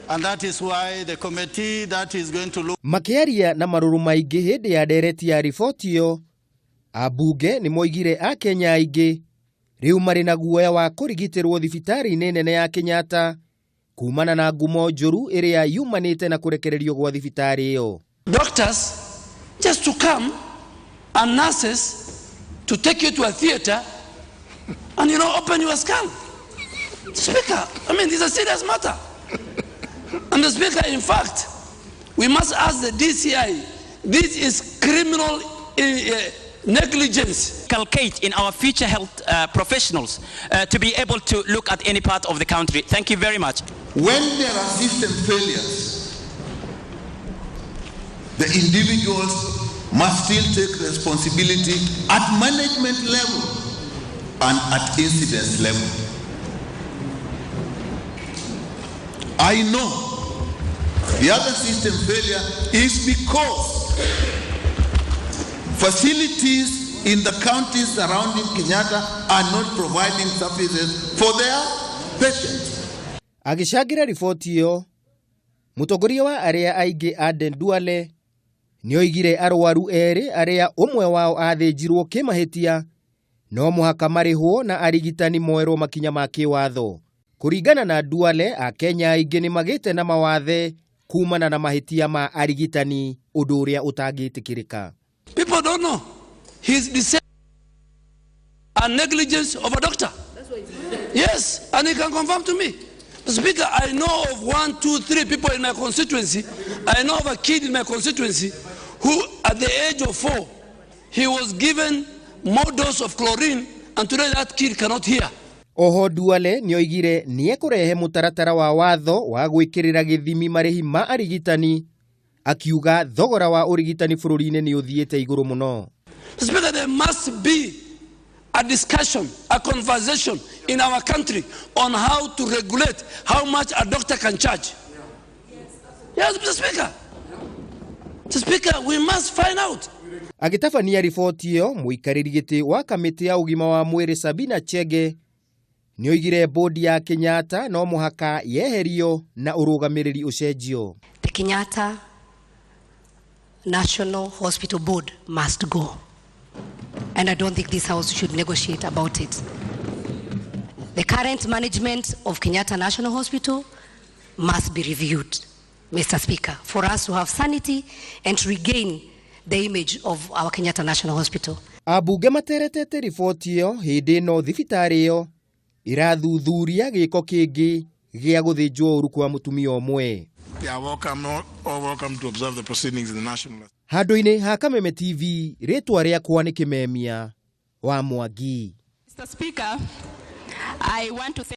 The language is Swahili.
And that is why the committee that is going to look... Makiaririria na maruru maingi hindi ya ndereti ya riboti iyo, ambunge nimoigire a Kenya aingĩ riu mari na guoya wa kurigitirwo thibitari-ini nene ya Kenyatta kuumana na ngumo njuru iria yumanite na kurekererio gwa thibitari iyo. Doctors just to come and nurses to take you to a theater and open your skull. Speaker, I mean, this is a serious matter. And the Speaker, in fact, we must ask the DCI, this is criminal negligence. Calcate in our future health professionals to be able to look at any part of the country. Thank you very much. When there are system failures, the individuals must still take responsibility at management level and at incidence level. I know the other system failure is because facilities in the counties surrounding Kenyatta are not providing services for their patients. Agishagira riboti iyo, mutongoria wa aria aingi Aden Duale nioigire aruaru eeri aria umwe wao athinjirwo kimahitia no muhaka marihwo na urigitani moerwo makinya ma kiwatho. Kuringana na Duale, a Kenya aingi ni magite na mawathe kuumana na mahitia ma urigitani undu uria utangitikirika. People don't know his decision and negligence of a doctor. Yes, and he can confirm to me. Speaker, I know of 1, 2, 3 people in my constituency. I know of a kid in my constituency who, at the age of 4, he was given more dose of chlorine, and today that kid cannot hear. Oho Duale nioigire niekurehe mutaratara wa watho wa gwikirira githimi marihi ma urigitani, akiuga thogora wa urigitani bururi-ini ni uthiite iguru muno. Speaker, there must be a discussion, a conversation in our country on how to regulate how much a doctor can charge. Yes, Mr. Speaker. Mr. Speaker, we must find out. Agitabania riboti iyo, muikariri giti wa kamiti ya ugima wa mwiri Sabina Chege nioigire bodi ya Kenyatta no muhaka yeherio na urugamiriri ucenjio. The Kenyatta National Hospital Board must go. And I don't think this House should negotiate about it. The current management of Kenyatta National Hospital must be reviewed, Mr. Speaker, for us to have sanity and to regain the image of our Kenyatta National Hospital. Ambunge materetete riboti iyo hindi no thibitari iyo irathuthuria giko kingi gia guthinjwo uru kwa mutumia umwe. Welcome to observe the proceedings in the national. Handu-ini ha Kameme TV, ritwa riakwa ni Kimemia wa Mwangi. Mr. Speaker, I want to